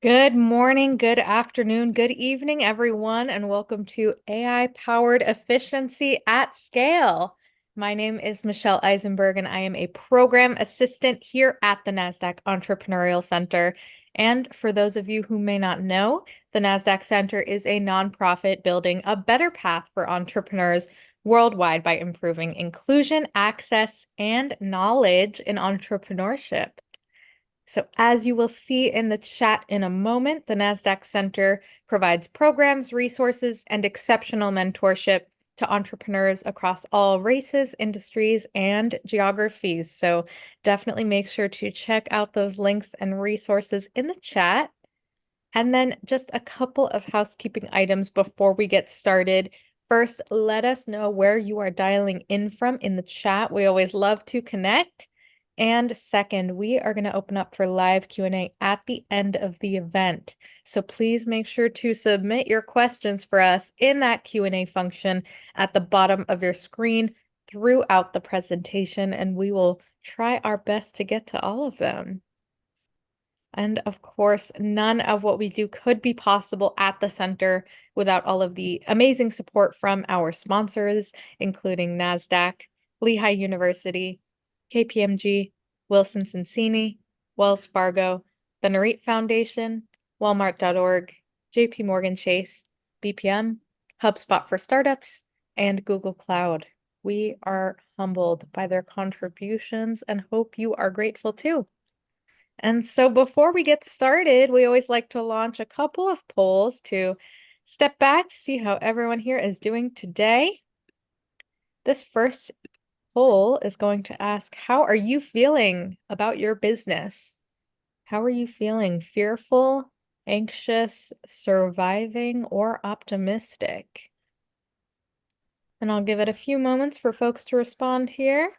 Good morning, good afternoon, good evening, everyone, and welcome to AI-powered efficiency at scale. My name is Michelle Eisenberg, and I am a program assistant here at the NASDAQ Entrepreneurial Center. And for those of you who may not know, the NASDAQ Center is a nonprofit building a better path for entrepreneurs worldwide by improving inclusion, access, and knowledge in entrepreneurship. So as you will see in the chat in a moment, the NASDAQ Center provides programs, resources, and exceptional mentorship to entrepreneurs across all races, industries, and geographies. So definitely make sure to check out those links and resources in the chat. And then just a couple of housekeeping items before we get started. First, let us know where you are dialing in from in the chat. We always love to connect. And second, we are going to open up for live Q&A at the end of the event. So please make sure to submit your questions for us in that Q&A function at the bottom of your screen throughout the presentation, and we will try our best to get to all of them. And of course, none of what we do could be possible at the center without all of the amazing support from our sponsors, including NASDAQ, Lehigh University, KPMG, Wilson Sonsini, Wells Fargo, the Nareet Foundation, Walmart.org, JP Morgan Chase, BPM, HubSpot for Startups, and Google Cloud. We are humbled by their contributions and hope you are grateful too. And so before we get started, we always like to launch a couple of polls to step back, see how everyone here is doing today. This first poll is going to ask, how are you feeling about your business? How are you feeling? Fearful, anxious, surviving, or optimistic? And I'll give it a few moments for folks to respond here.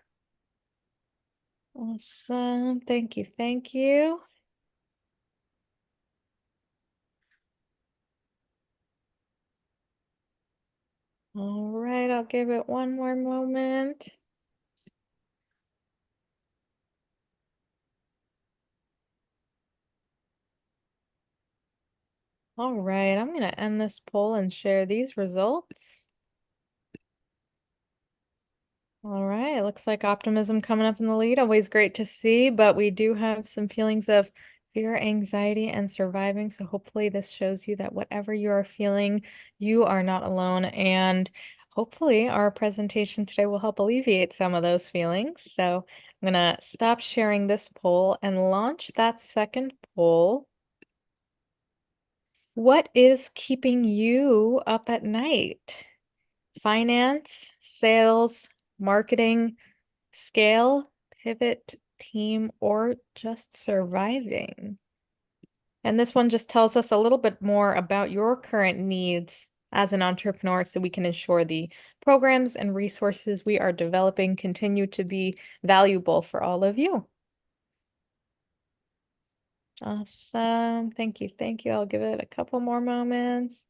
Awesome. Thank you. Thank you. All right, I'll give it one more moment. All right, I'm going to end this poll and share these results. All right, looks like optimism coming up in the lead. Always great to see, but we do have some feelings of fear, anxiety, and surviving. So hopefully this shows you that whatever you are feeling, you are not alone. And hopefully our presentation today will help alleviate some of those feelings. So I'm going to stop sharing this poll and launch that second poll. What is keeping you up at night? Finance, sales, marketing, scale, pivot, team, or just surviving? And this one just tells us a little bit more about your current needs as an entrepreneur so we can ensure the programs and resources we are developing continue to be valuable for all of you. Awesome. Thank you. Thank you. I'll give it a couple more moments.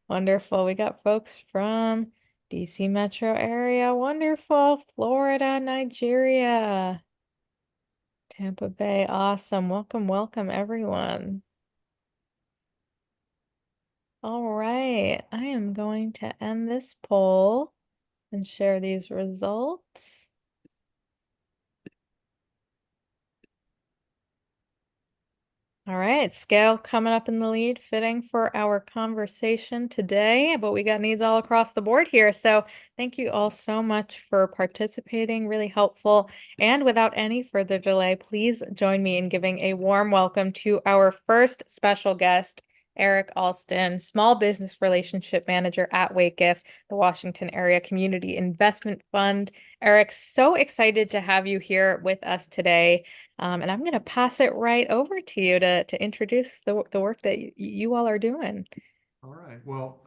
Wonderful. We got folks from DC metro area. Wonderful. Florida, Nigeria, Tampa Bay. Awesome. Welcome, welcome, everyone. All right. I am going to end this poll and share these results. All right, scale coming up in the lead, fitting for our conversation today, but we got needs all across the board here. So thank you all so much for participating, really helpful. And without any further delay, please join me in giving a warm welcome to our first special guest, Eric Alston, Small Business Relationship Manager at Wacif, the Washington Area Community Investment Fund. Eric, so excited to have you here with us today. And I'm going to pass it right over to you to introduce the work that you all are doing. All right. Well,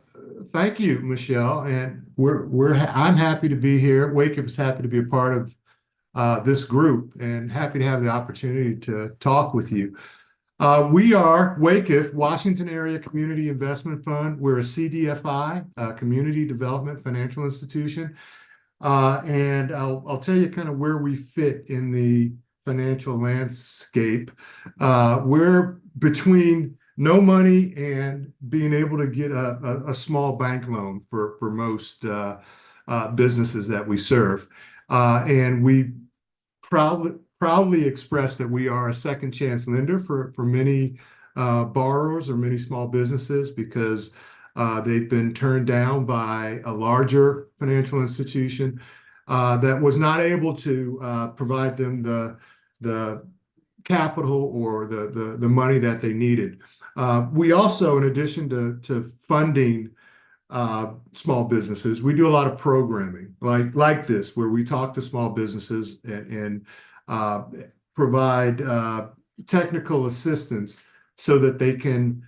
thank you, Michelle. And I'm happy to be here. Wacif is happy to be a part of this group and happy to have the opportunity to talk with you. We are Wacif, Washington Area Community Investment Fund. We're a CDFI, Community Development Financial Institution. And I'll tell you kind of where we fit in the financial landscape. We're between no money and being able to get a small bank loan for most businesses that we serve. And we proudly express that we are a second chance lender for many borrowers or many small businesses because they've been turned down by a larger financial institution that was not able to provide them the capital or the money that they needed. We also, in addition to funding small businesses, we do a lot of programming like this, where we talk to small businesses and provide technical assistance so that they can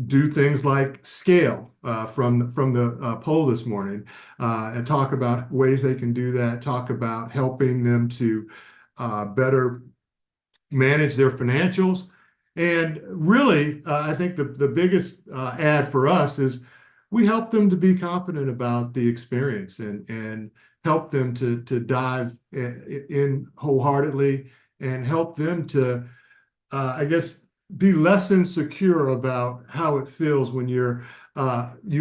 do things like scale from the poll this morning, and talk about ways they can do that, talk about helping them to better manage their financials. And really, I think the biggest add for us is we help them to be confident about the experience and help them to dive in wholeheartedly and help them to, I guess, be less insecure about how it feels when you've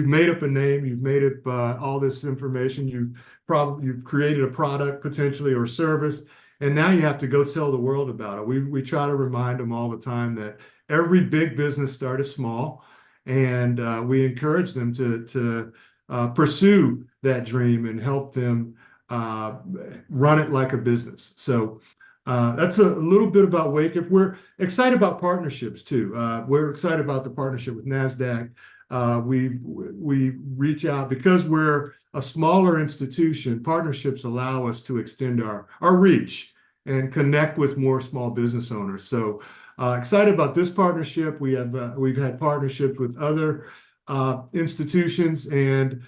made up a name, you've made up all this information, you've created a product potentially or service, and now you have to go tell the world about it. We try to remind them all the time that every big business started small, and we encourage them to pursue that dream and help them run it like a business. So that's a little bit about Wacif. We're excited about partnerships too. We're excited about the partnership with NASDAQ. We reach out because we're a smaller institution. Partnerships allow us to extend our reach and connect with more small business owners. So excited about this partnership. We've had partnerships with other institutions, and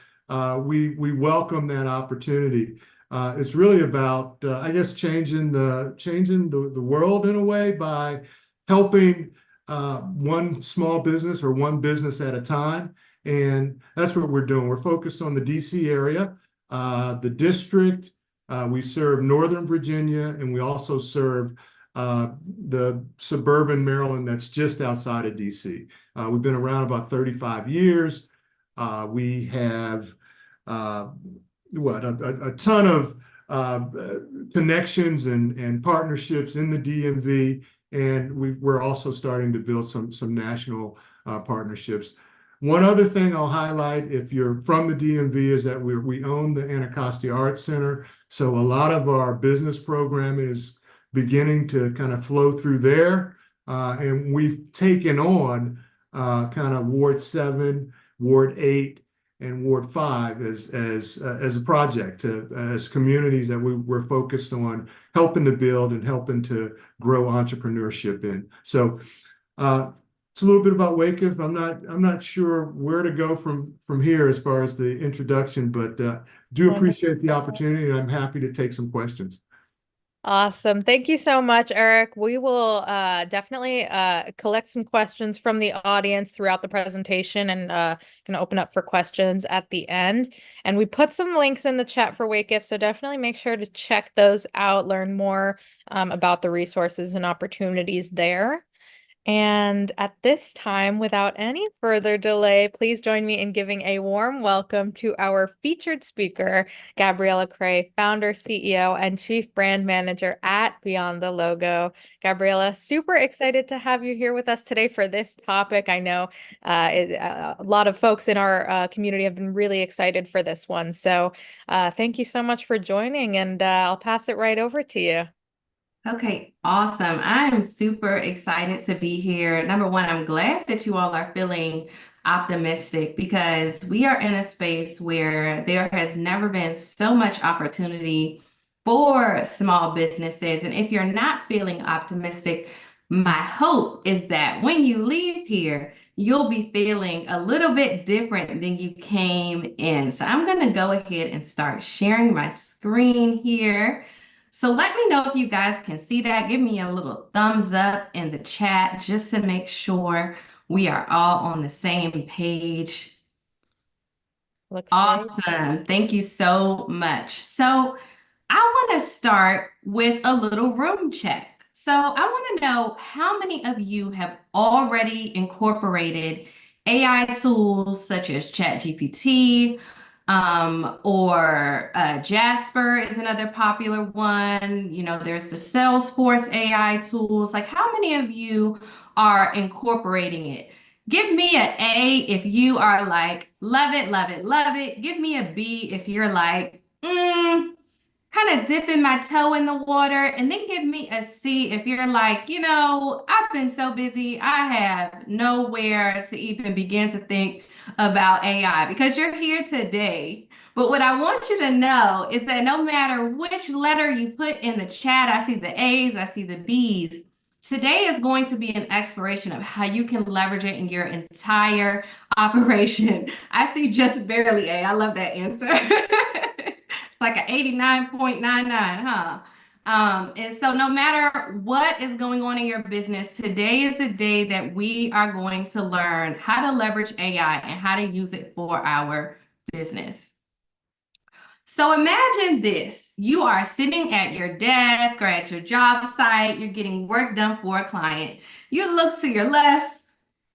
we welcome that opportunity. It's really about, I guess, changing the world in a way by helping one small business or one business at a time. And that's what we're doing. We're focused on the DC area, the district. We serve Northern Virginia, and we also serve the suburban Maryland that's just outside of DC. We've been around about 35 years. We have a ton of connections and partnerships in the DMV, and we're also starting to build some national partnerships. One other thing I'll highlight, if you're from the DMV, is that we own the Anacostia Arts Center, so a lot of our business program is beginning to kind of flow through there, and we've taken on kind of Ward 7, Ward 8, and Ward 5 as a project, as communities that we're focused on helping to build and helping to grow entrepreneurship in. So it's a little bit about Wacif. I'm not sure where to go from here as far as the introduction, but do appreciate the opportunity, and I'm happy to take some questions. Awesome. Thank you so much, Eric. We will definitely collect some questions from the audience throughout the presentation, and can open up for questions at the end. And we put some links in the chat for Wacif, so definitely make sure to check those out, learn more about the resources and opportunities there. And at this time, without any further delay, please join me in giving a warm welcome to our featured speaker, Gabriella Cray, founder, CEO, and Chief Brand Manager at Beyond the Logo. Gabriella, super excited to have you here with us today for this topic. I know a lot of folks in our community have been really excited for this one. So thank you so much for joining, and I'll pass it right over to you. Okay, awesome. I am super excited to be here. Number one, I'm glad that you all are feeling optimistic because we are in a space where there has never been so much opportunity for small businesses. And if you're not feeling optimistic, my hope is that when you leave here, you'll be feeling a little bit different than you came in. So I'm going to go ahead and start sharing my screen here. So let me know if you guys can see that. Give me a little thumbs up in the chat just to make sure we are all on the same page. Looks awesome. great. Thank you so much. So I want to start with a little room check. So I want to know how many of you have already incorporated AI tools such as ChatGPT, or Jasper is another popular one. You know, there's the Salesforce AI tools. Like, how many of you are incorporating it? Give me an A if you are like, love it, love it, love it. Give me a B if you're like, kind of dipping my toe in the water, and then give me a C if you're like, I've been so busy, I have nowhere to even begin to think about AI because you're here today. But what I want you to know is that no matter which letter you put in the chat, I see the A's, I see the B's. Today is going to be an exploration of how you can leverage it in your entire operation. I see just barely A. I love that answer. Like an 89.99, huh? And so no matter what is going on in your business, today is the day that we are going to learn how to leverage AI and how to use it for our business. So imagine this. You are sitting at your desk or at your job site. You're getting work done for a client. You look to your left,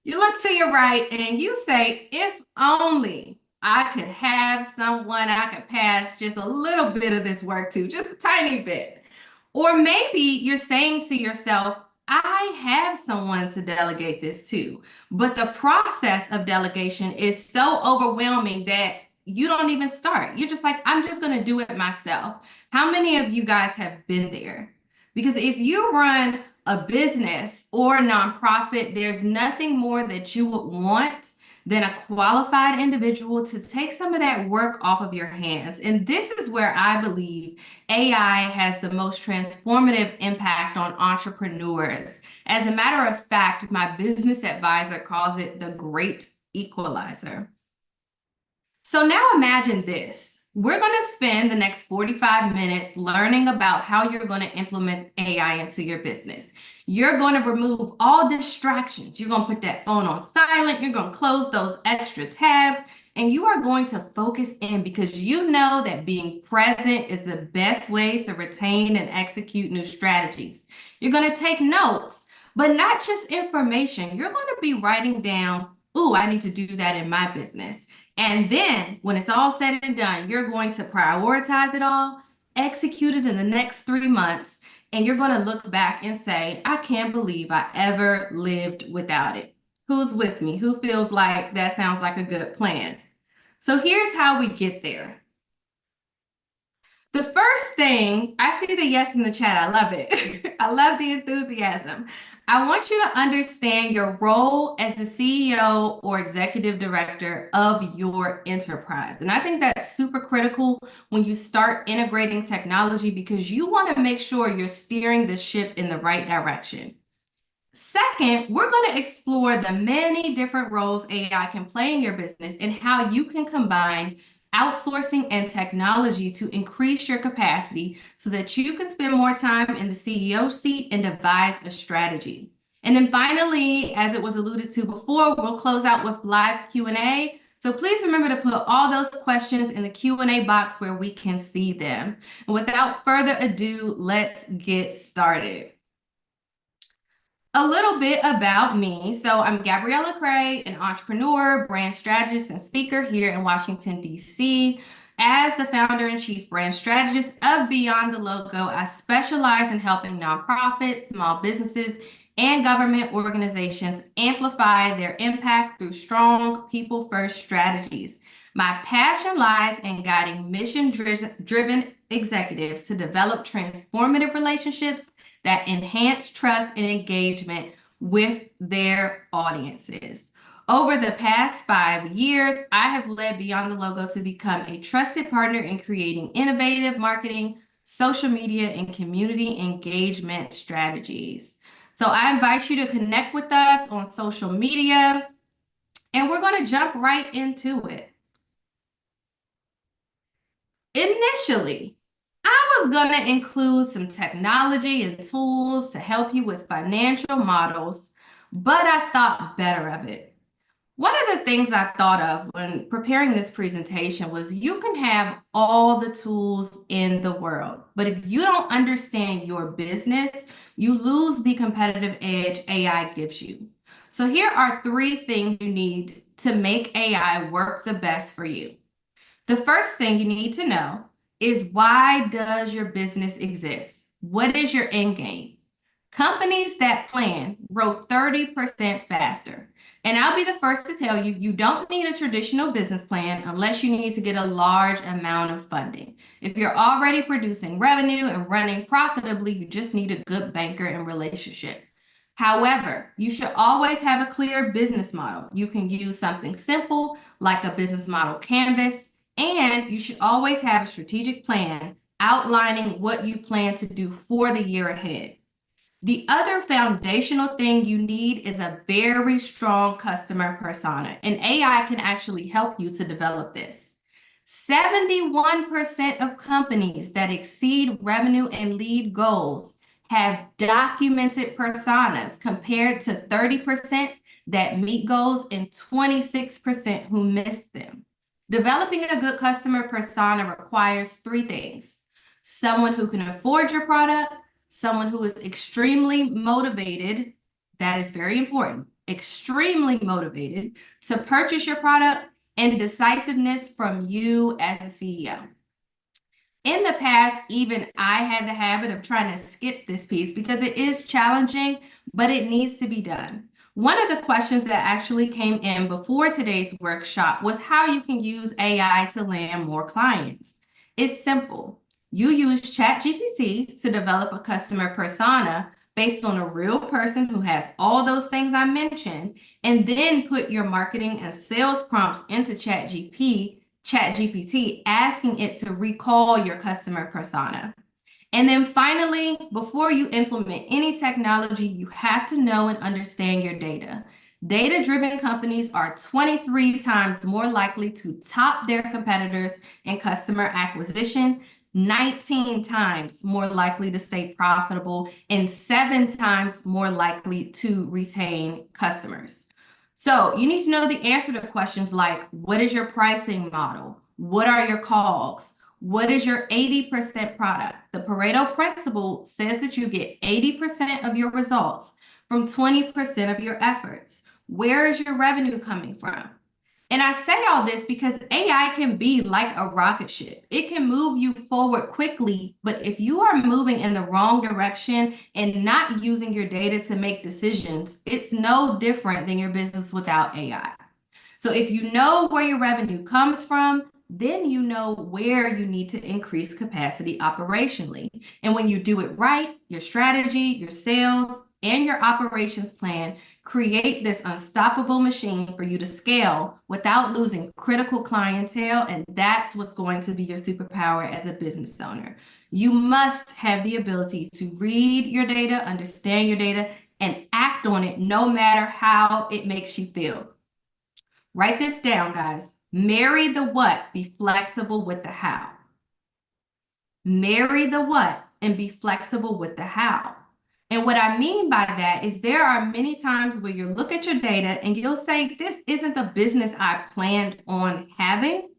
you look to your right, and you say, if only I could have someone I could pass just a little bit of this work to, just a tiny bit. Or maybe you're saying to yourself, I have someone to delegate this to, but the process of delegation is so overwhelming that you don't even start. You're just like, I'm just going to do it myself. How many of you guys have been there? Because if you run a business or a nonprofit, there's nothing more that you would want than a qualified individual to take some of that work off of your hands. And this is where I believe AI has the most transformative impact on entrepreneurs. As a matter of fact, my business advisor calls it the great equalizer. So now imagine this. We're going to spend the next 45 minutes learning about how you're going to implement AI into your business. You're going to remove all distractions. You're going to put that phone on silent. You're going to close those extra tabs, and you are going to focus in because you know that being present is the best way to retain and execute new strategies. You're going to take notes, but not just information. You're going to be writing down, ooh, I need to do that in my business. And then when it's all said and done, you're going to prioritize it all, execute it in the next 3 months, and you're going to look back and say, I can't believe I ever lived without it. Who's with me? Who feels like that sounds like a good plan? So here's how we get there. The first thing, I see the yes in the chat. I love it. I love the enthusiasm. I want you to understand your role as the CEO or executive director of your enterprise. And I think that's super critical when you start integrating technology because you want to make sure you're steering the ship in the right direction. Second, we're going to explore the many different roles AI can play in your business and how you can combine outsourcing and technology to increase your capacity so that you can spend more time in the CEO seat and devise a strategy. And then finally, as it was alluded to before, we'll close out with live Q&A. So please remember to put all those questions in the Q&A box where we can see them. And without further ado, let's get started. A little bit about me. So I'm Gabriella Cray, an entrepreneur, brand strategist, and speaker here in Washington, D.C. As the founder and chief brand strategist of Beyond the Logo, I specialize in helping nonprofits, small businesses, and government organizations amplify their impact through strong people-first strategies. My passion lies in guiding mission-driven executives to develop transformative relationships that enhance trust and engagement with their audiences. Over the past 5 years, I have led Beyond the Logo to become a trusted partner in creating innovative marketing, social media, and community engagement strategies. So I invite you to connect with us on social media, and we're going to jump right into it. Initially, I was going to include some technology and tools to help you with financial models, but I thought better of it. One of the things I thought of when preparing this presentation was you can have all the tools in the world, but if you don't understand your business, you lose the competitive edge AI gives you. So here are 3 things you need to make AI work the best for you. The first thing you need to know is, why does your business exist? What is your end game? Companies that plan grow 30% faster. And I'll be the first to tell you, you don't need a traditional business plan unless you need to get a large amount of funding. If you're already producing revenue and running profitably, you just need a good banker and relationship. However, you should always have a clear business model. You can use something simple like a business model canvas, and you should always have a strategic plan outlining what you plan to do for the year ahead. The other foundational thing you need is a very strong customer persona, and AI can actually help you to develop this. 71% of companies that exceed revenue and lead goals have documented personas, compared to 30% that meet goals and 26% who miss them. Developing a good customer persona requires 3 things: someone who can afford your product, someone who is extremely motivated, that is very important, extremely motivated to purchase your product, and decisiveness from you as a CEO. In the past, even I had the habit of trying to skip this piece because it is challenging, but it needs to be done. One of the questions that actually came in before today's workshop was how you can use AI to land more clients. It's simple. You use ChatGPT to develop a customer persona based on a real person who has all those things I mentioned, and then put your marketing and sales prompts into ChatGPT, asking it to recall your customer persona. And then finally, before you implement any technology, you have to know and understand your data. Data-driven companies are 23 times more likely to top their competitors in customer acquisition, 19 times more likely to stay profitable, and 7 times more likely to retain customers. So you need to know the answer to questions like, what is your pricing model? What are your COGS? What is your 80% product? The Pareto principle says that you get 80% of your results from 20% of your efforts. Where is your revenue coming from? And I say all this because AI can be like a rocket ship. It can move you forward quickly, but if you are moving in the wrong direction and not using your data to make decisions, it's no different than your business without AI. So if you know where your revenue comes from, then you know where you need to increase capacity operationally. And when you do it right, your strategy, your sales, and your operations plan create this unstoppable machine for you to scale without losing critical clientele. And that's what's going to be your superpower as a business owner. You must have the ability to read your data, understand your data, and act on it no matter how it makes you feel. Write this down, guys. Marry the what, be flexible with the how. Marry the what and be flexible with the how. And what I mean by that is there are many times where you look at your data and you'll say, this isn't the business I planned on having.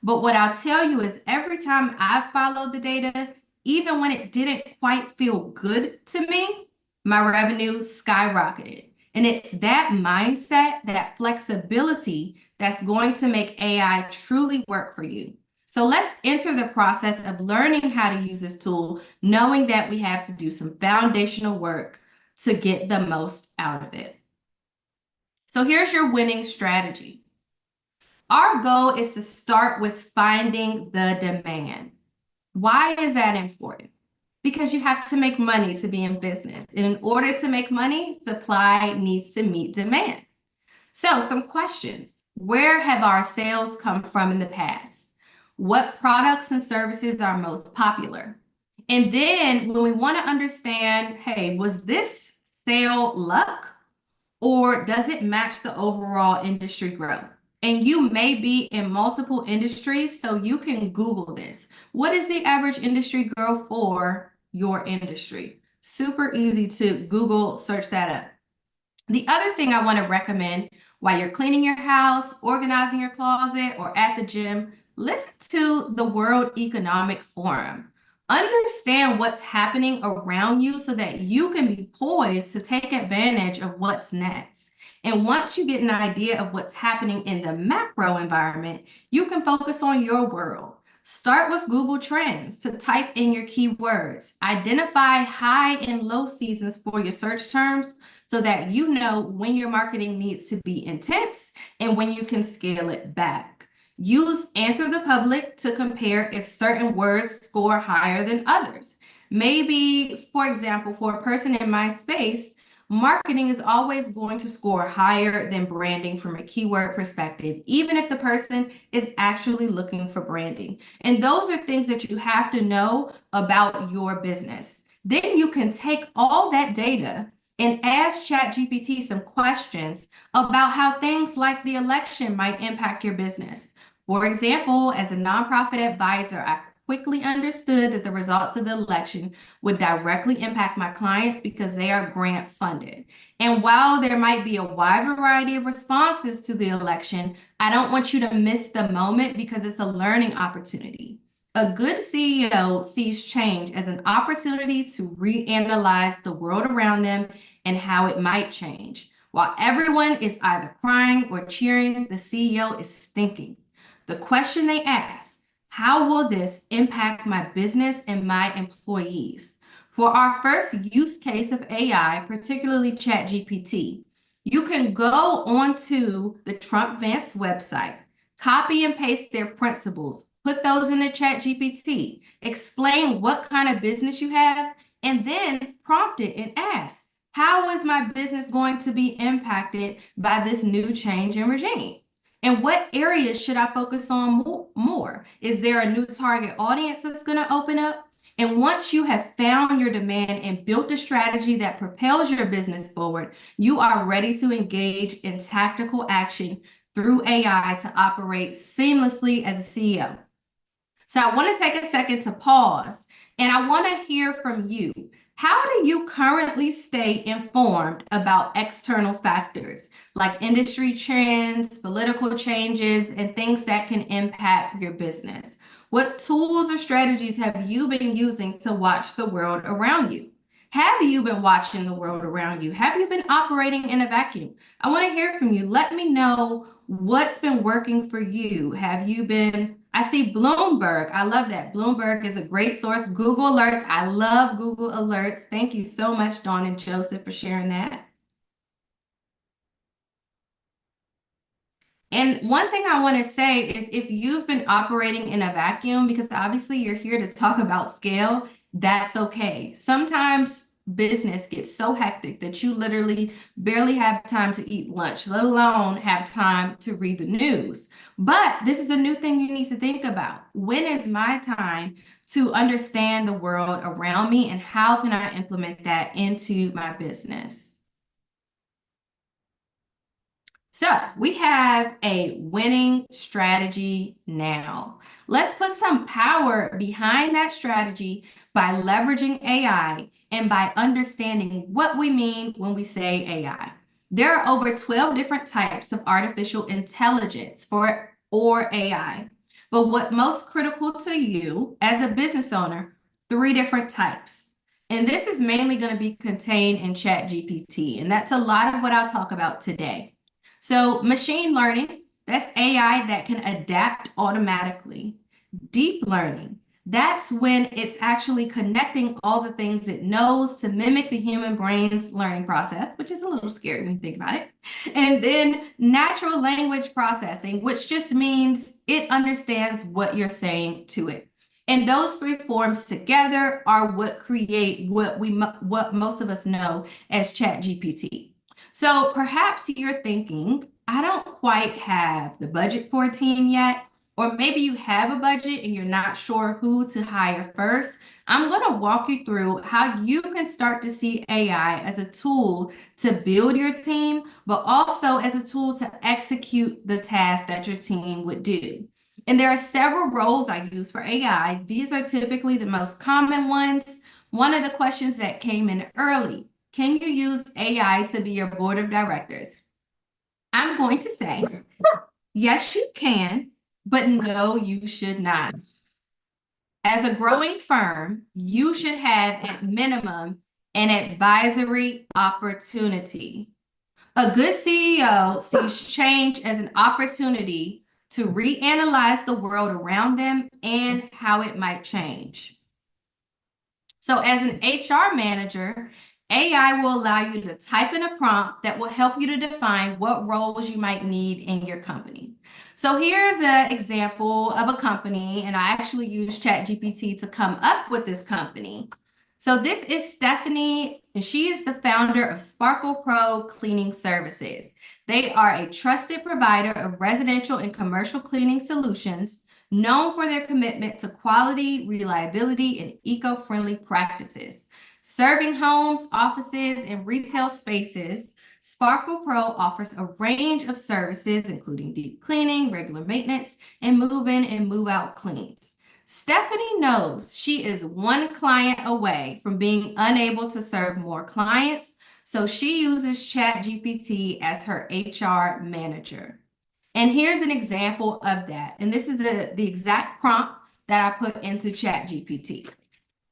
But what I'll tell you is every time I followed the data, even when it didn't quite feel good to me, my revenue skyrocketed. And it's that mindset, that flexibility, that's going to make AI truly work for you. So let's enter the process of learning how to use this tool, knowing that we have to do some foundational work to get the most out of it. So here's your winning strategy. Our goal is to start with finding the demand. Why is that important? Because you have to make money to be in business. And in order to make money, supply needs to meet demand. So some questions. Where have our sales come from in the past? What products and services are most popular? And then when we want to understand, hey, was this sale luck, or does it match the overall industry growth? And you may be in multiple industries, so you can Google this. What is the average industry growth for your industry? Super easy to Google, search that up. The other thing I want to recommend while you're cleaning your house, organizing your closet, or at the gym, listen to the World Economic Forum. Understand what's happening around you so that you can be poised to take advantage of what's next. And once you get an idea of what's happening in the macro environment, you can focus on your world. Start with Google Trends to type in your keywords. Identify high and low seasons for your search terms so that you know when your marketing needs to be intense and when you can scale it back. Use Answer the Public to compare if certain words score higher than others. Maybe, for example, for a person in my space, marketing is always going to score higher than branding from a keyword perspective, even if the person is actually looking for branding. And those are things that you have to know about your business. Then you can take all that data and ask ChatGPT some questions about how things like the election might impact your business. For example, as a nonprofit advisor, I quickly understood that the results of the election would directly impact my clients because they are grant funded. And while there might be a wide variety of responses to the election, I don't want you to miss the moment because it's a learning opportunity. A good CEO sees change as an opportunity to reanalyze the world around them and how it might change. While everyone is either crying or cheering, the CEO is thinking. The question they ask, how will this impact my business and my employees? For our first use case of AI, particularly ChatGPT, you can go onto the Trump-Vance website, copy and paste their principles, put those in the ChatGPT, explain what kind of business you have, and then prompt it and ask, how is my business going to be impacted by this new change in regime? And what areas should I focus on more? Is there a new target audience that's going to open up? And once you have found your demand and built a strategy that propels your business forward, you are ready to engage in tactical action through AI to operate seamlessly as a CEO. So I want to take a second to pause, and I want to hear from you. How do you currently stay informed about external factors like industry trends, political changes, and things that can impact your business? What tools or strategies have you been using to watch the world around you? Have you been watching the world around you? Have you been operating in a vacuum? I want to hear from you. Let me know what's been working for you. Have you been I see Bloomberg. I love that. Bloomberg is a great source. Google Alerts. I love Google Alerts. Thank you so much, Dawn and Joseph, for sharing that. And one thing I want to say is if you've been operating in a vacuum, because obviously you're here to talk about scale, that's okay. Sometimes business gets so hectic that you literally barely have time to eat lunch, let alone have time to read the news. But this is a new thing you need to think about. When is my time to understand the world around me and how can I implement that into my business? So we have a winning strategy now. Let's put some power behind that strategy by leveraging AI and by understanding what we mean when we say AI. There are over 12 different types of artificial intelligence or AI. But what's most critical to you as a business owner, 3 different types. And this is mainly going to be contained in ChatGPT. And that's a lot of what I'll talk about today. So machine learning, that's AI that can adapt automatically. Deep learning, that's when it's actually connecting all the things it knows to mimic the human brain's learning process, which is a little scary when you think about it. And then natural language processing, which just means it understands what you're saying to it. And those 3 forms together are what create what most of us know as ChatGPT. So perhaps you're thinking, I don't quite have the budget for a team yet, or maybe you have a budget and you're not sure who to hire first. I'm going to walk you through how you can start to see AI as a tool to build your team, but also as a tool to execute the task that your team would do. And there are several roles I use for AI. These are typically the most common ones. One of the questions that came in early, can you use AI to be your board of directors? I'm going to say, yes, you can, but no, you should not. As a growing firm, you should have at minimum an advisory opportunity. A good CEO sees change as an opportunity to reanalyze the world around them and how it might change. So as an HR manager, AI will allow you to type in a prompt that will help you to define what roles you might need in your company. So here's an example of a company, and I actually used ChatGPT to come up with this company. So this is Stephanie, and she is the founder of Sparkle Pro Cleaning Services. They are a trusted provider of residential and commercial cleaning solutions, known for their commitment to quality, reliability, and eco-friendly practices. Serving homes, offices, and retail spaces, Sparkle Pro offers a range of services, including deep cleaning, regular maintenance, and move-in and move-out cleans. Stephanie knows she is one client away from being unable to serve more clients, so she uses ChatGPT as her HR manager. And here's an example of that. And this is the exact prompt that I put into ChatGPT.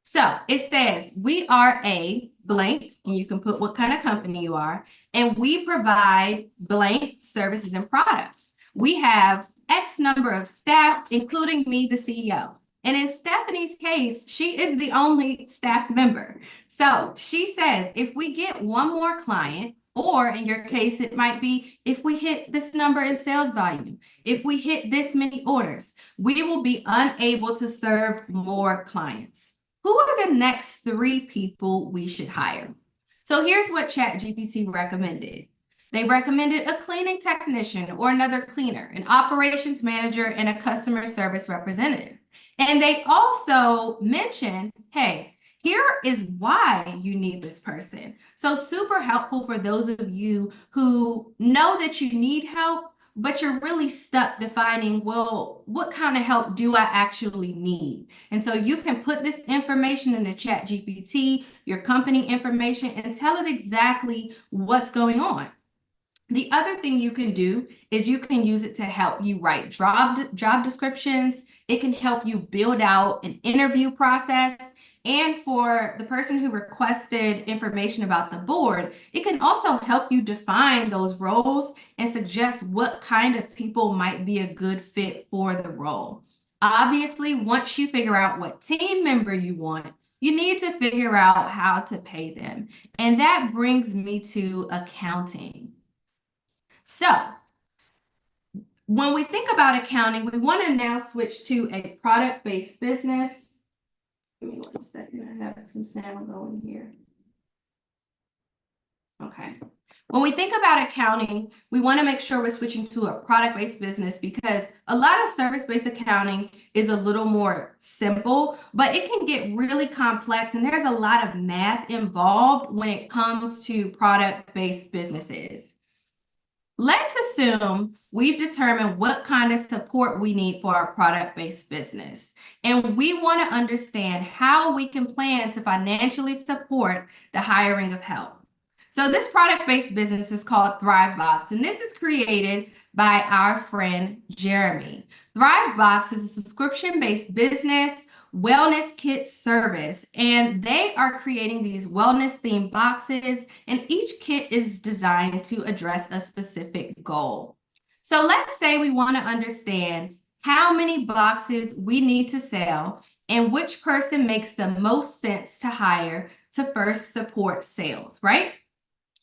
So it says, we are a blank, and you can put what kind of company you are, and we provide blank services and products. We have X number of staff, including me, the CEO. And in Stephanie's case, she is the only staff member. So she says, if we get one more client, or in your case, it might be if we hit this number in sales volume, if we hit this many orders, we will be unable to serve more clients. Who are the next 3 people we should hire? So here's what ChatGPT recommended. They recommended a cleaning technician or another cleaner, an operations manager, and a customer service representative. And they also mentioned, hey, here is why you need this person. So super helpful for those of you who know that you need help, but you're really stuck defining, well, what kind of help do I actually need? And so you can put this information in the ChatGPT, your company information, and tell it exactly what's going on. The other thing you can do is you can use it to help you write job descriptions. It can help you build out an interview process. And for the person who requested information about the board, it can also help you define those roles and suggest what kind of people might be a good fit for the role. Obviously, once you figure out what team member you want, you need to figure out how to pay them. And that brings me to accounting. So when we think about accounting, we want to now switch to a product-based business. Give me 1 second, I have some sound going here. Okay. When we think about accounting, we want to make sure we're switching to a product-based business because a lot of service-based accounting is a little more simple, but it can get really complex and there's a lot of math involved when it comes to product-based businesses. Let's assume we've determined what kind of support we need for our product-based business. And we want to understand how we can plan to financially support the hiring of help. So this product-based business is called ThriveBox, and this is created by our friend Jeremy. ThriveBox is a subscription-based business wellness kit service, and they are creating these wellness themed boxes, and each kit is designed to address a specific goal. So let's say we want to understand how many boxes we need to sell and which person makes the most sense to hire to first support sales, right?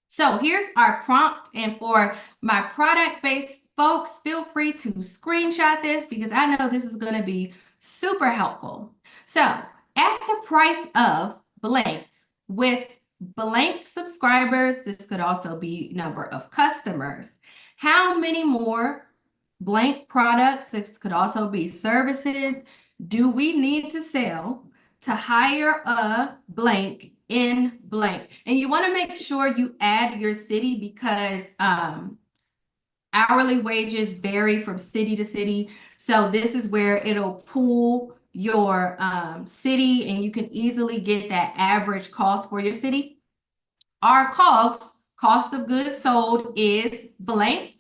So here's our prompt, and for my product-based folks, feel free to screenshot this because I know this is going to be super helpful. So at the price of blank with blank subscribers, this could also be number of customers. How many more blank products, this could also be services, do we need to sell to hire a blank in blank? And you want to make sure you add your city because hourly wages vary from city to city. So this is where it'll pull your city and you can easily get that average cost for your city. Our COGS, cost of goods sold, is blank.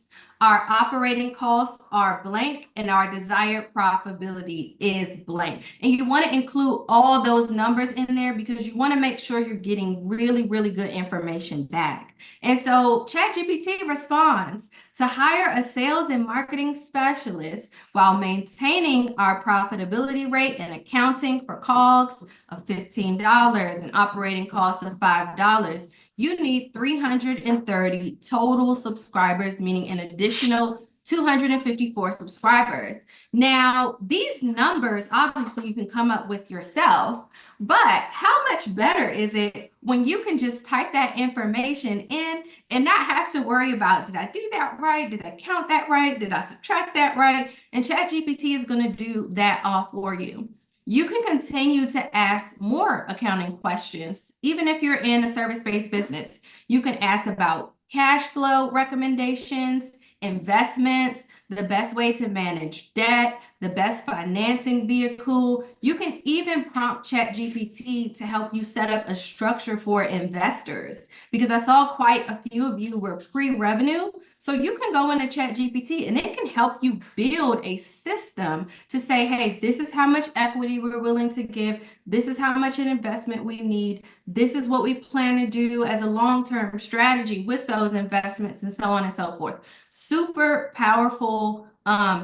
Our operating costs are blank, and our desired profitability is blank. And you want to include all those numbers in there because you want to make sure you're getting really, really good information back. And so ChatGPT responds to hire a sales and marketing specialist while maintaining our profitability rate and accounting for COGS of $15 and operating costs of $5. You need 330 total subscribers, meaning an additional 254 subscribers. Now, these numbers, obviously, you can come up with yourself, but how much better is it when you can just type that information in and not have to worry about, did I do that right? Did I count that right? Did I subtract that right? And ChatGPT is going to do that all for you. You can continue to ask more accounting questions, even if you're in a service-based business. You can ask about cash flow recommendations, investments, the best way to manage debt, the best financing vehicle. You can even prompt ChatGPT to help you set up a structure for investors, because I saw quite a few of you were pre-revenue. So you can go into ChatGPT and it can help you build a system to say, hey, this is how much equity we're willing to give. This is how much an investment we need. This is what we plan to do as a long-term strategy with those investments, and so on and so forth. Super powerful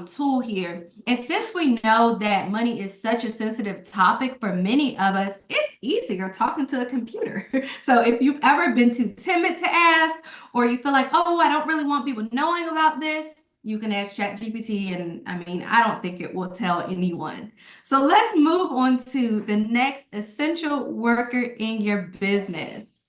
tool here. And since we know that money is such a sensitive topic for many of us, it's easier talking to a computer. So if you've ever been too timid to ask, or you feel like, oh, I don't really want people knowing about this, you can ask ChatGPT, and I mean, I don't think it will tell anyone. So let's move on to the next essential worker in your business,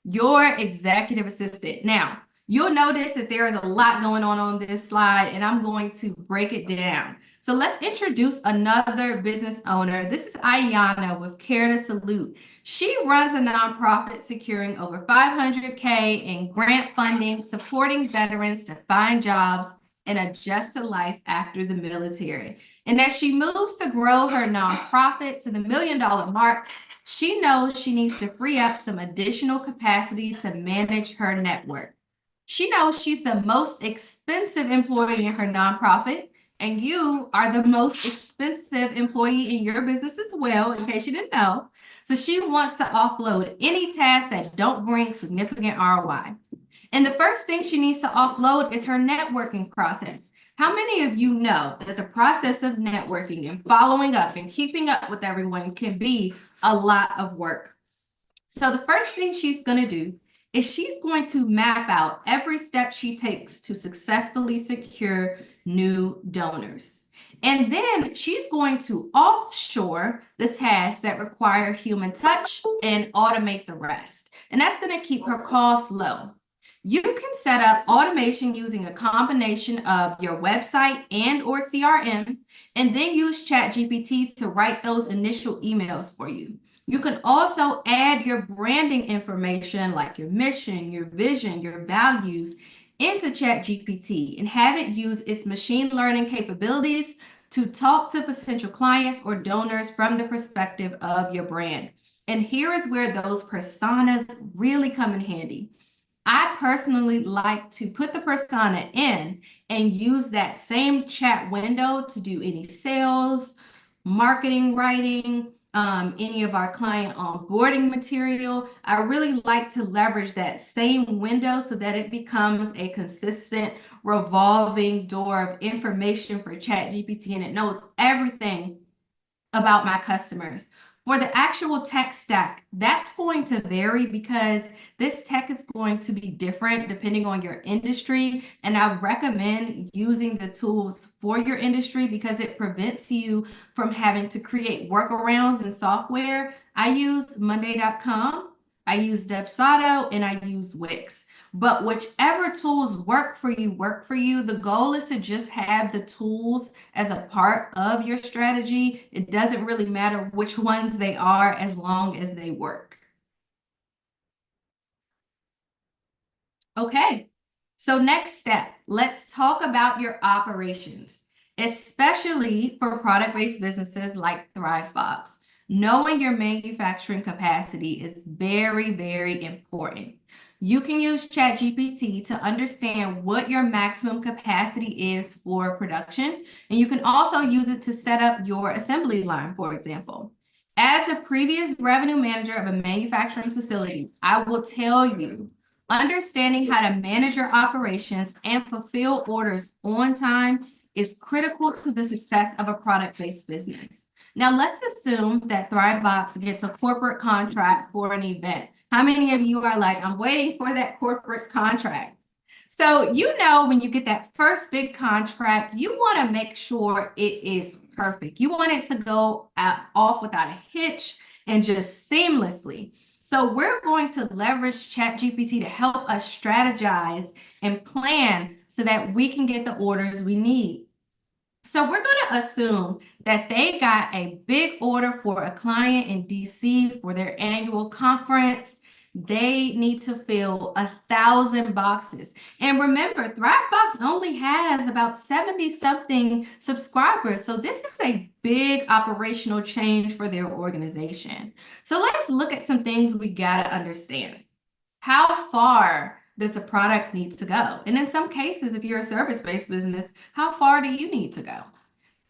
your executive assistant. Now, you'll notice that there is a lot going on this slide, and I'm going to break it down. So let's introduce another business owner. This is Ayana with Care to Salute. She runs a nonprofit securing over $500K in grant funding, supporting veterans to find jobs and adjust to life after the military. And as she moves to grow her nonprofit to the $1 million mark, she knows she needs to free up some additional capacity to manage her network. She knows she's the most expensive employee in her nonprofit, and you are the most expensive employee in your business as well, in case you didn't know. So she wants to offload any tasks that don't bring significant ROI. And the first thing she needs to offload is her networking process. How many of you know that the process of networking and following up and keeping up with everyone can be a lot of work? So the first thing she's going to do is she's going to map out every step she takes to successfully secure new donors. And then she's going to offshore the tasks that require human touch and automate the rest. And that's going to keep her costs low. You can set up automation using a combination of your website and or CRM, and then use ChatGPT to write those initial emails for you. You can also add your branding information like your mission, your vision, your values into ChatGPT and have it use its machine learning capabilities to talk to potential clients or donors from the perspective of your brand. And here is where those personas really come in handy. I personally like to put the persona in and use that same chat window to do any sales, marketing writing, any of our client onboarding material. I really like to leverage that same window so that it becomes a consistent revolving door of information for ChatGPT, and it knows everything about my customers. For the actual tech stack, that's going to vary because this tech is going to be different depending on your industry. And I recommend using the tools for your industry because it prevents you from having to create workarounds in software. I use Monday.com, I use Dubsado, and I use Wix. But whichever tools work for you, work for you. The goal is to just have the tools as a part of your strategy. It doesn't really matter which ones they are as long as they work. Okay, so next step, let's talk about your operations, especially for product-based businesses like ThriveBox. Knowing your manufacturing capacity is very, very important. You can use ChatGPT to understand what your maximum capacity is for production, and you can also use it to set up your assembly line, for example. As a previous revenue manager of a manufacturing facility, I will tell you, understanding how to manage your operations and fulfill orders on time is critical to the success of a product-based business. Now, let's assume that Thrivebox gets a corporate contract for an event. How many of you are like, I'm waiting for that corporate contract? So, when you get that first big contract, you want to make sure it is perfect. You want it to go off without a hitch and just seamlessly. So we're going to leverage ChatGPT to help us strategize and plan so that we can get the orders we need. So we're going to assume that they got a big order for a client in DC for their annual conference. They need to fill 1,000 boxes. And remember, Thrivebox only has about 70-something subscribers. So this is a big operational change for their organization. So let's look at some things we got to understand. How far does the product need to go? And in some cases, if you're a service-based business, how far do you need to go?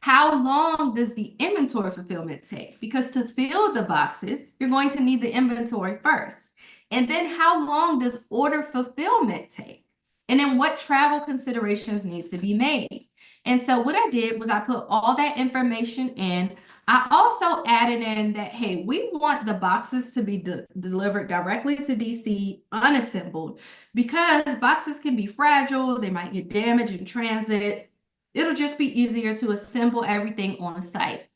How long does the inventory fulfillment take? Because to fill the boxes, you're going to need the inventory first. And then how long does order fulfillment take? And then what travel considerations need to be made? And so what I did was I put all that information in. I also added in that, hey, we want the boxes to be delivered directly to DC unassembled, because boxes can be fragile. They might get damaged in transit. It'll just be easier to assemble everything on site.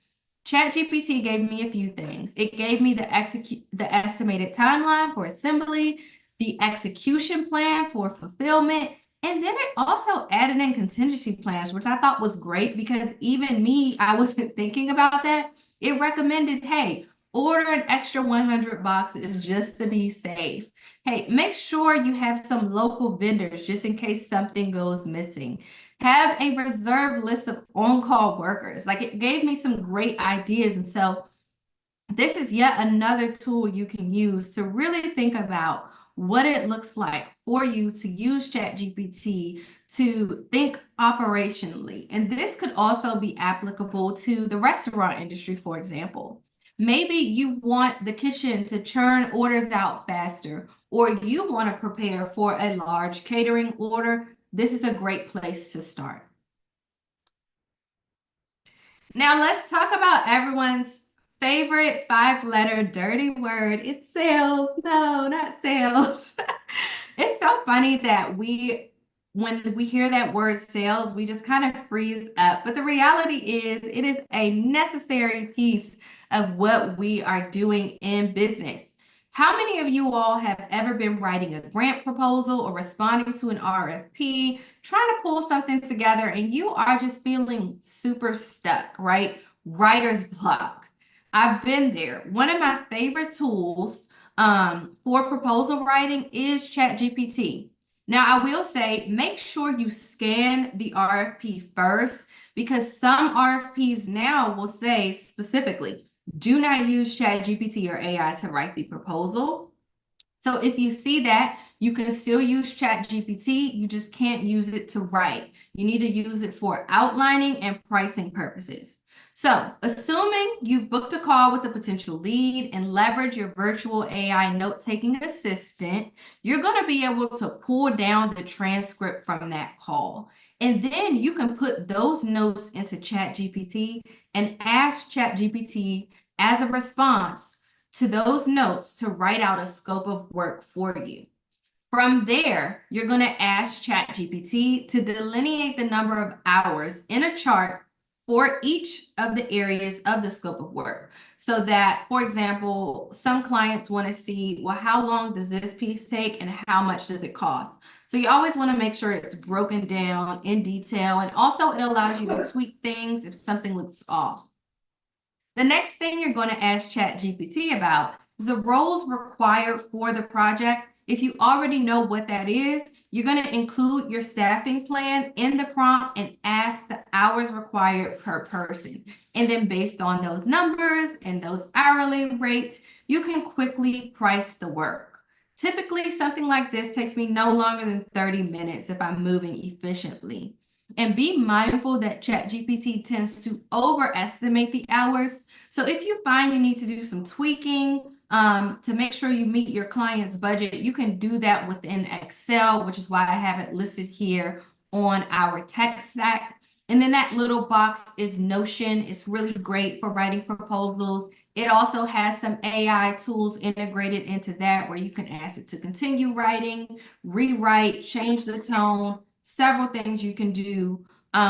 ChatGPT gave me a few things. It gave me the estimated timeline for assembly, the execution plan for fulfillment, and then it also added in contingency plans, which I thought was great because even me, I wasn't thinking about that. It recommended, hey, order an extra 100 boxes just to be safe. Hey, make sure you have some local vendors just in case something goes missing. Have a reserved list of on-call workers. Like, it gave me some great ideas. And so this is yet another tool you can use to really think about what it looks like for you to use ChatGPT to think operationally. And this could also be applicable to the restaurant industry, for example. Maybe you want the kitchen to churn orders out faster, or you want to prepare for a large catering order. This is a great place to start. Now let's talk about everyone's favorite 5-letter dirty word. It's sales. No, not sales. It's so funny that when we hear that word sales, we just kind of freeze up. But the reality is it is a necessary piece of what we are doing in business. How many of you all have ever been writing a grant proposal or responding to an RFP, trying to pull something together, and you are just feeling super stuck, right? Writer's block. I've been there. One of my favorite tools for proposal writing is ChatGPT. Now, I will say, make sure you scan the RFP first, because some RFPs now will say specifically, do not use ChatGPT or AI to write the proposal. So if you see that, you can still use ChatGPT, you just can't use it to write. You need to use it for outlining and pricing purposes. So assuming you've booked a call with a potential lead and leverage your virtual AI note-taking assistant, you're going to be able to pull down the transcript from that call. And then you can put those notes into ChatGPT and ask ChatGPT as a response to those notes to write out a scope of work for you. From there, you're going to ask ChatGPT to delineate the number of hours in a chart for each of the areas of the scope of work. So that, for example, some clients want to see, well, how long does this piece take and how much does it cost? So you always want to make sure it's broken down in detail, and also it allows you to tweak things if something looks off. The next thing you're going to ask ChatGPT about is the roles required for the project. If you already know what that is, you're going to include your staffing plan in the prompt and ask the hours required per person. And then based on those numbers and those hourly rates, you can quickly price the work. Typically, something like this takes me no longer than 30 minutes if I'm moving efficiently. And be mindful that ChatGPT tends to overestimate the hours. So if you find you need to do some tweaking to make sure you meet your client's budget, you can do that within Excel, which is why I have it listed here on our tech stack. And then that little box is Notion. It's really great for writing proposals. It also has some AI tools integrated into that where you can ask it to continue writing, rewrite, change the tone, several things you can do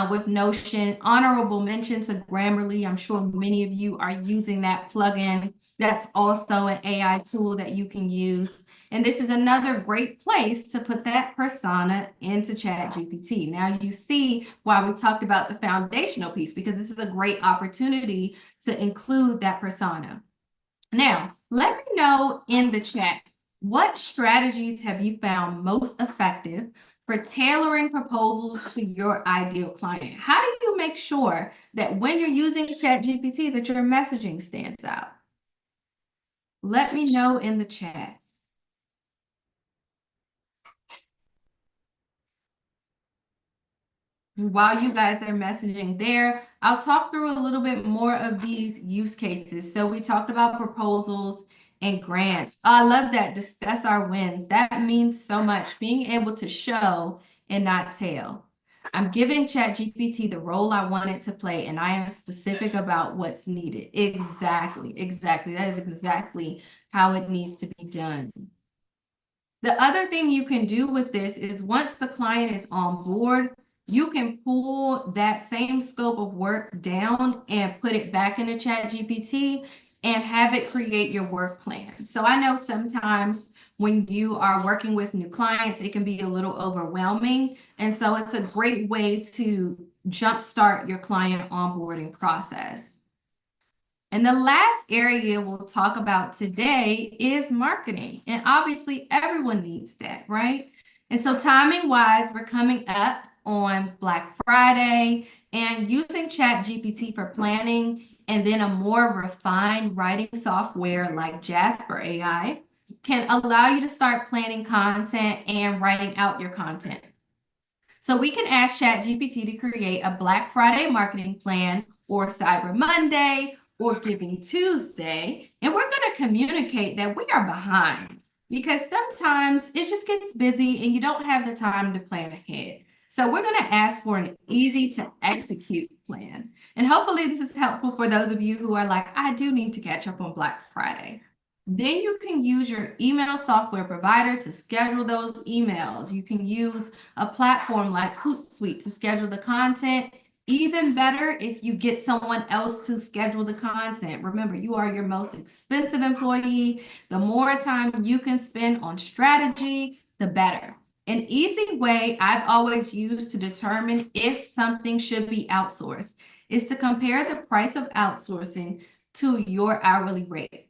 with Notion. Honorable mention to Grammarly. I'm sure many of you are using that plugin. That's also an AI tool that you can use. And this is another great place to put that persona into ChatGPT. Now you see why we talked about the foundational piece, because this is a great opportunity to include that persona. Now, let me know in the chat, what strategies have you found most effective for tailoring proposals to your ideal client? How do you make sure that when you're using ChatGPT that your messaging stands out? Let me know in the chat. While you guys are messaging there, I'll talk through a little bit more of these use cases. So we talked about proposals and grants. I love that. Discuss our wins. That means so much. Being able to show and not tell. I'm giving ChatGPT the role I want it to play, and I am specific about what's needed. Exactly. That is exactly how it needs to be done. The other thing you can do with this is once the client is on board, you can pull that same scope of work down and put it back into ChatGPT and have it create your work plan. So I know sometimes when you are working with new clients, it can be a little overwhelming. And so it's a great way to jumpstart your client onboarding process. And the last area we'll talk about today is marketing. And obviously everyone needs that, right? And so timing wise, we're coming up on Black Friday, and using ChatGPT for planning and then a more refined writing software like Jasper AI can allow you to start planning content and writing out your content. So we can ask ChatGPT to create a Black Friday marketing plan or Cyber Monday or Giving Tuesday, and we're going to communicate that we are behind because sometimes it just gets busy and you don't have the time to plan ahead. So we're going to ask for an easy to execute plan. And hopefully this is helpful for those of you who are like, I do need to catch up on Black Friday. Then you can use your email software provider to schedule those emails. You can use a platform like Hootsuite to schedule the content. Even better if you get someone else to schedule the content. Remember, you are your most expensive employee. The more time you can spend on strategy, the better. An easy way I've always used to determine if something should be outsourced is to compare the price of outsourcing to your hourly rate.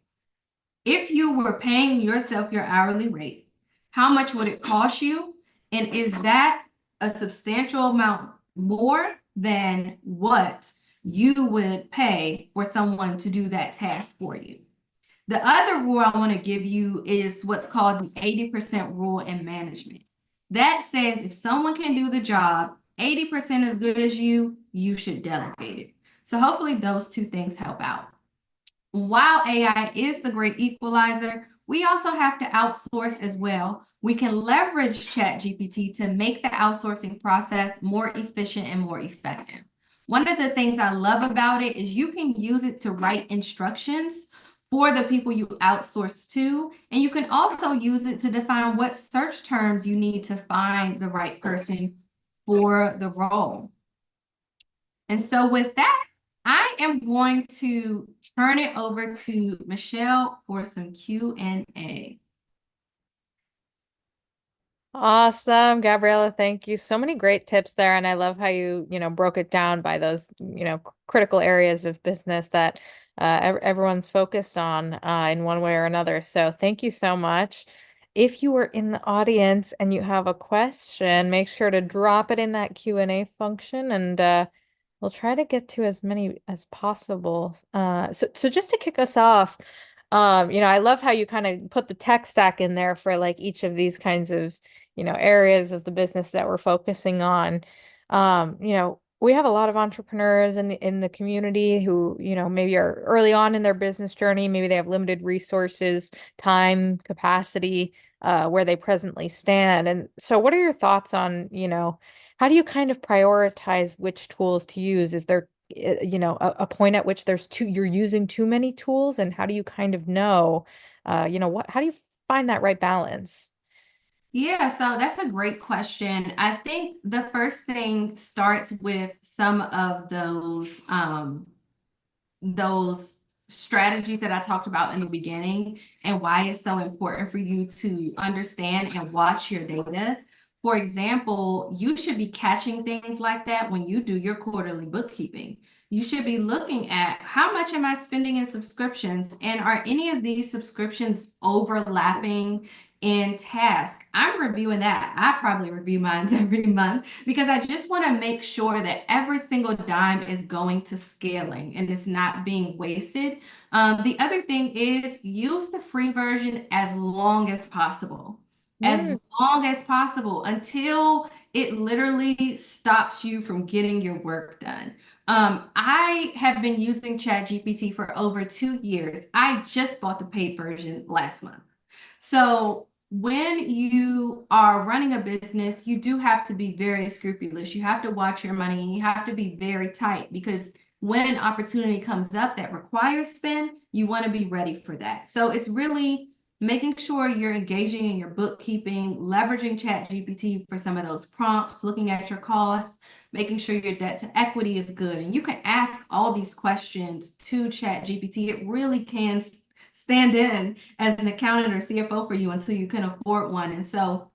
If you were paying yourself your hourly rate, how much would it cost you? And is that a substantial amount more than what you would pay for someone to do that task for you? The other rule I want to give you is what's called the 80% rule in management. That says if someone can do the job 80% as good as you, you should delegate it. So hopefully those two things help out. While AI is the great equalizer, we also have to outsource as well. We can leverage ChatGPT to make the outsourcing process more efficient and more effective. One of the things I love about it is you can use it to write instructions for the people you outsource to, and you can also use it to define what search terms you need to find the right person for the role. And so with that, I am going to turn it over to Michelle for some Q&A. Awesome, Gabriella. Thank you. So many great tips there. And I love how you broke it down by those, critical areas of business that everyone's focused on in one way or another. So thank you so much. If you are in the audience and you have a question, make sure to drop it in that Q&A function and We'll try to get to as many as possible. So just to kick us off, I love how you kind of put the tech stack in there for like each of these kinds of, areas of the business that we're focusing on. We have a lot of entrepreneurs in the community who, maybe are early on in their business journey. Maybe they have limited resources, time, capacity, where they presently stand. And so what are your thoughts on, how do you kind of prioritize which tools to use? Is there, a point at which you're using too many tools, and how do you kind of know, how do you find that right balance? Yeah, so that's a great question. I think the first thing starts with some of those strategies that I talked about in the beginning and why it's so important for you to understand and watch your data. For example, you should be catching things like that when you do your quarterly bookkeeping. You should be looking at how much am I spending in subscriptions, and are any of these subscriptions overlapping in task? I'm reviewing that. I probably review mine every month because I just want to make sure that every single dime is going to scaling and it's not being wasted. The other thing is use the free version as long as possible. As Mm, long as possible until it literally stops you from getting your work done. I have been using ChatGPT for over 2 years. I just bought the paid version last month. So when you are running a business, you do have to be very scrupulous. You have to watch your money. And you have to be very tight because when an opportunity comes up that requires spend, you want to be ready for that. So it's really making sure you're engaging in your bookkeeping, leveraging ChatGPT for some of those prompts, looking at your costs, making sure your debt to equity is good. And you can ask all these questions to ChatGPT. It really can stand in as an accountant or CFO for you until you can afford one. And so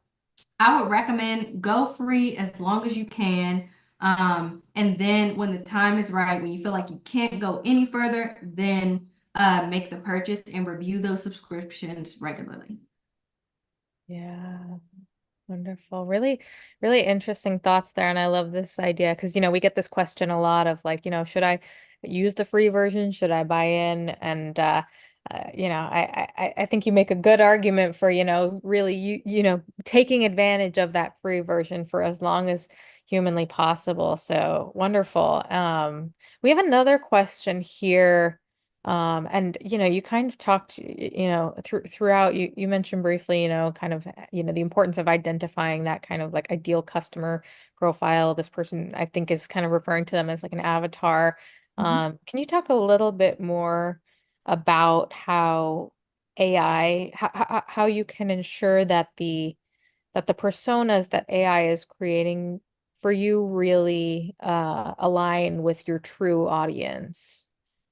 I would recommend go free as long as you can. And then when the time is right, when you feel like you can't go any further, then make the purchase and review those subscriptions regularly. yeah. Wonderful. Really, really interesting thoughts there. And I love this idea because, we get this question a lot of like, should I use the free version? Should I buy in? And, I think you make a good argument for, really, taking advantage of that free version for as long as humanly possible. So wonderful. We have another question here. And you kind of talked, throughout you mentioned briefly, kind of, the importance of identifying that kind of like ideal customer profile. This person, I think, is kind of referring to them as like an avatar. Can you talk a little bit more about how AI, how you can ensure that the personas that AI is creating for you really align with your true audience?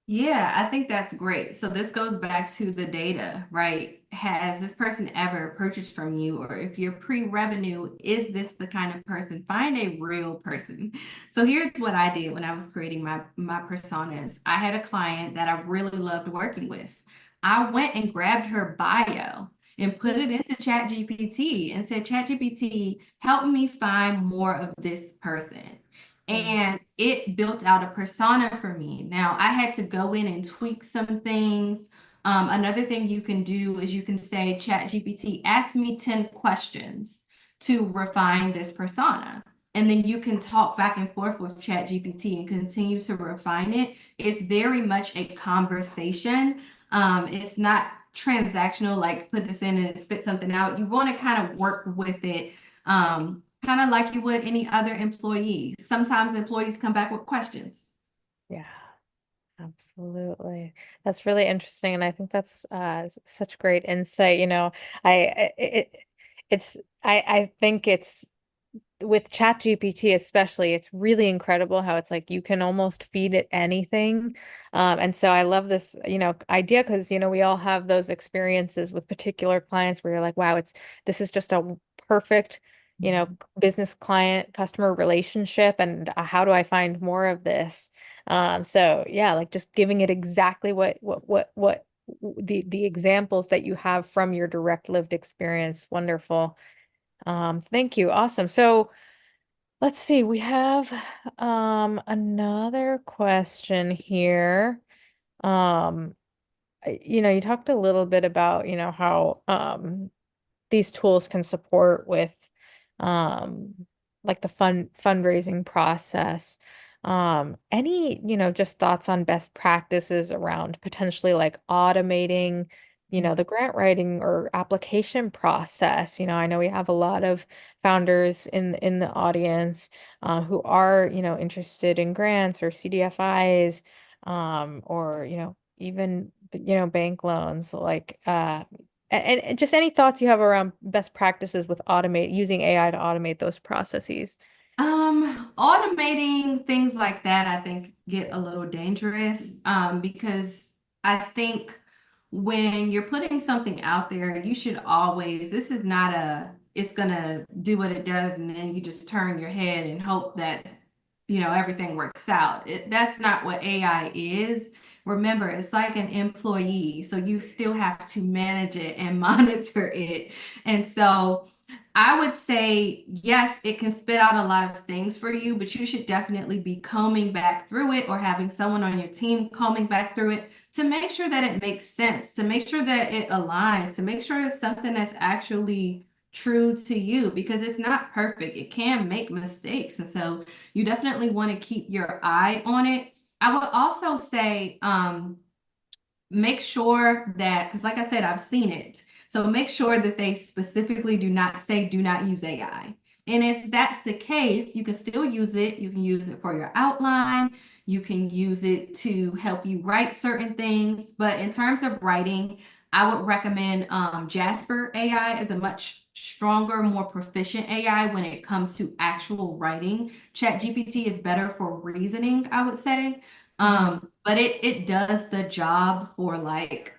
Yeah, I think that's great. So this goes back to the data, right? Has this person ever purchased from you? Or if you're pre-revenue, is this the kind of person? Find a real person. So here's what I did when I was creating my personas. I had a client that I really loved working with. I went and grabbed her bio and put it into ChatGPT and said, ChatGPT, help me find more of this person. Mm. And it built out a persona for me. Now I had to go in and tweak some things. Another thing you can do is you can say, ChatGPT, ask me 10 questions to refine this persona. And then you can talk back and forth with ChatGPT and continue to refine it. It's very much a conversation. It's not transactional, like put this in and spit something out. You want to kind of work with it. Kind of like you would any other employee. Sometimes employees come back with questions. Yeah. Absolutely. That's really interesting. And I think that's such great insight. I think it's with ChatGPT especially, it's really incredible how it's like you can almost feed it anything. And so I love this, idea because, we all have those experiences with particular clients where you're like, wow, this is just a perfect, business client customer relationship. And how do I find more of this? So yeah, like just giving it exactly what the examples that you have from your direct lived experience. Wonderful. Thank you. Awesome. So Let's see, we have another question here. Um, you talked a little bit about, how these tools can support with um like the fundraising process. Any, just thoughts on best practices around potentially like automating, the grant writing or application process. I know we have a lot of founders in the audience who are, interested in grants or CDFIs, or, even, bank loans, like and just any thoughts you have around best practices with using AI to automate those processes. Automating things like that, I think, get a little dangerous, because I think when you're putting something out there, you should always, this is not it's gonna do what it does, and then you just turn your head and hope that, everything works out. That's not what AI is. Remember, it's like an employee, so you still have to manage it and monitor it. And so, I would say, yes, it can spit out a lot of things for you, but you should definitely be combing back through it or having someone on your team combing back through it to make sure that it makes sense, to make sure that it aligns, to make sure it's something that's actually true to you, because it's not perfect. It can make mistakes. And so you definitely want to keep your eye on it. I would also say, make sure that, because like I said, I've seen it. So make sure that they specifically do not say, do not use AI. And if that's the case, you can still use it. You can use it for your outline. You can use it to help you write certain things. But in terms of writing, I would recommend Jasper AI is a much stronger, more proficient AI when it comes to actual writing. ChatGPT is better for reasoning, I would say. But it does the job for like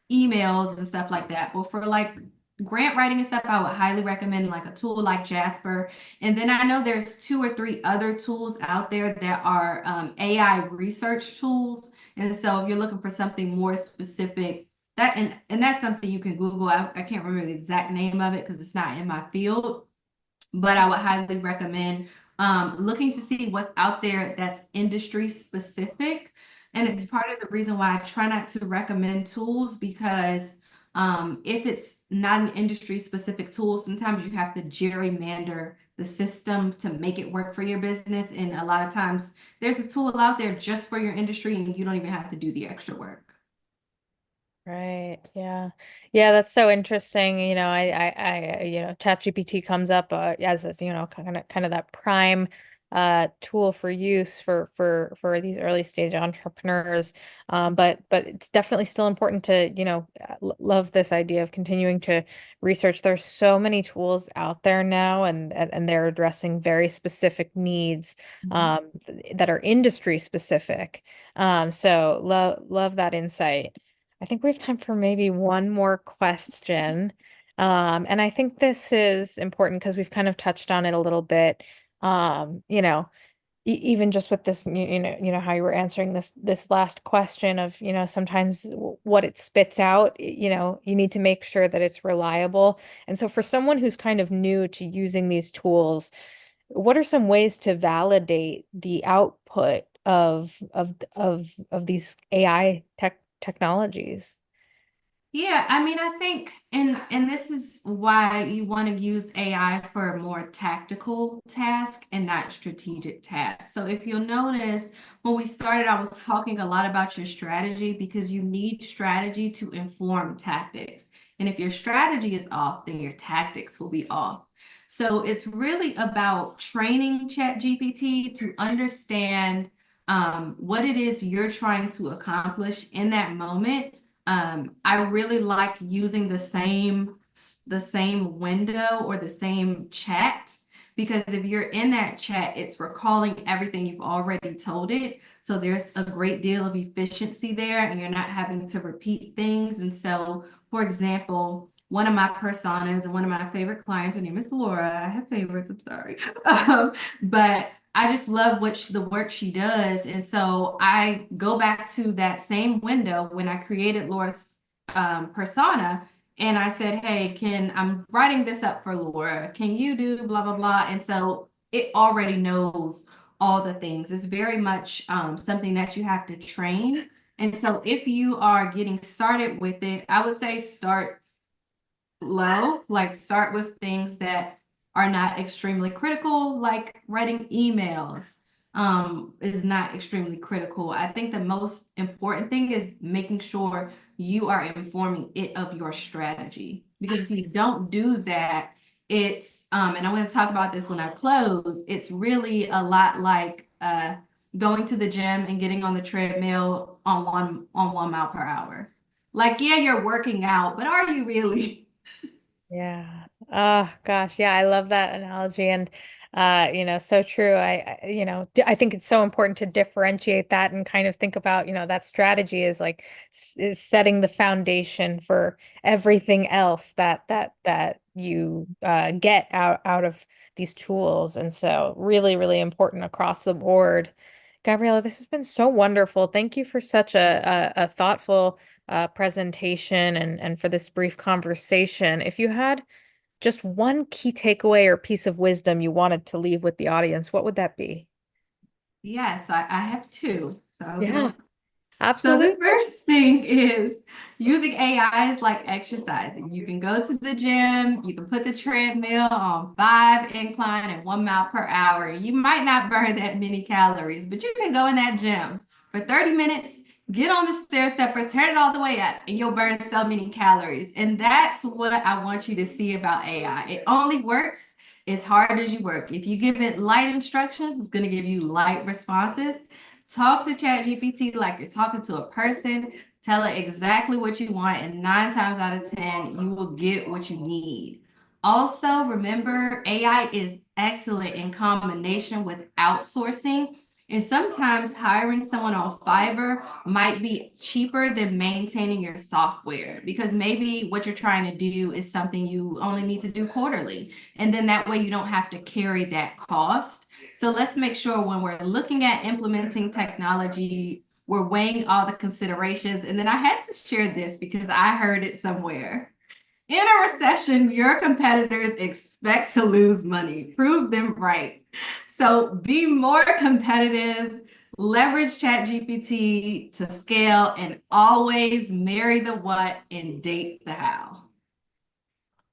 emails and stuff like that. But for like grant writing and stuff, I would highly recommend like a tool like Jasper. And then I know there's 2 or 3 other tools out there that are AI research tools. And so if you're looking for something more specific, and that's something you can Google. I can't remember the exact name of it because it's not in my field, but I would highly recommend looking to see what's out there that's industry specific. And it's part of the reason why I try not to recommend tools, because if it's not an industry specific tool, sometimes you have to gerrymander the system to make it work for your business. And a lot of times there's a tool out there just for your industry and you don't even have to do the extra work. Right. Yeah. Yeah, that's so interesting. ChatGPT comes up as kind of that prime tool for use for these early stage entrepreneurs. But it's definitely still important to, love this idea of continuing to research. There's so many tools out there now, and they're addressing very specific needs that are industry specific. So love that insight. I think we have time for maybe one more question. And I think this is important because we've kind of touched on it a little bit. Even just with this, how you were answering this last question of, sometimes what it spits out, you need to make sure that it's reliable. And so for someone who's kind of new to using these tools, what are some ways to validate the output of these AI technologies? Yeah, I mean, I think, and this is why you want to use AI for a more tactical task and not strategic tasks. So if you'll notice, when we started, I was talking a lot about your strategy because you need strategy to inform tactics. And if your strategy is off, then your tactics will be off. So it's really about training ChatGPT to understand what it is you're trying to accomplish in that moment. I really like using the same window or the same chat, because if you're in that chat, it's recalling everything you've already told it. So there's a great deal of efficiency there, and you're not having to repeat things. And so, for example, one of my personas and one of my favorite clients, her name is Laura. I have favorites, I'm sorry. But I just love the work she does. And so I go back to that same window when I created Laura's persona. And I said, hey, I'm writing this up for Laura. Can you do blah, blah, blah? And so it already knows all the things. It's very much something that you have to train. And so if you are getting started with it, I would say start low, like start with things that are not extremely critical, like writing emails is not extremely critical. I think the most important thing is making sure you are informing it of your strategy. Because if you don't do that, it's and I'm going to talk about this when I close, it's really a lot like going to the gym and getting on the treadmill on 1 mile per hour. Like, yeah, you're working out, but are you really? Yeah. Oh gosh, yeah, I love that analogy and so true. I think it's so important to differentiate that and kind of think about, that strategy is like is setting the foundation for everything else that you get out of these tools. And so really, really important across the board. Gabriella, this has been so wonderful. Thank you for such a thoughtful presentation and for this brief conversation. If you had just one key takeaway or piece of wisdom you wanted to leave with the audience, what would that be? Yes, I have two. So I'll give Yeah, them. So the absolutely. first thing is using AI is like exercising. You can go to the gym, you can put the treadmill on 5 incline and 1 mile per hour. You might not burn that many calories, but you can go in that gym for 30 minutes, get on the stair stepper, turn it all the way up, and you'll burn so many calories. And that's what I want you to see about AI. It only works as hard as you work. If you give it light instructions, it's going to give you light responses. Talk to ChatGPT like you're talking to a person. Tell it exactly what you want, and 9 times out of 10, you will get what you need. Also, remember, AI is excellent in combination with outsourcing. And sometimes hiring someone on Fiverr might be cheaper than maintaining your software because maybe what you're trying to do is something you only need to do quarterly. And then that way you don't have to carry that cost. So let's make sure when we're looking at implementing technology, we're weighing all the considerations. And then I had to share this because I heard it somewhere. In a recession, your competitors expect to lose money. Prove them right. So be more competitive, leverage ChatGPT to scale, and always marry the what and date the how.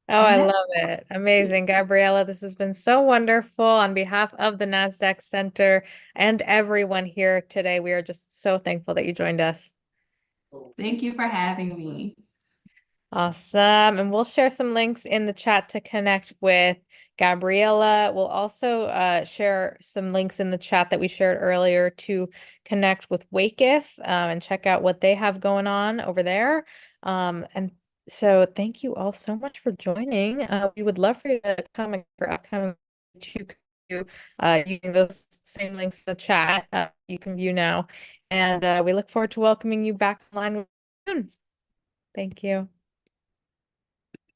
Oh, I And that's love it. Amazing. Gabriella, this has been so wonderful. On behalf of the NASDAQ Center and everyone here today, we are just so thankful that you joined us. Thank you for having me. Awesome. And we'll share some links in the chat to connect with Gabriella. We'll also share some links in the chat that we shared earlier to connect with Wacif and check out what they have going on over there. And so thank you all so much for joining. We would love for you to comment for upcoming using those same links in the chat. You can view now. And we look forward to welcoming you back online soon. Thank you.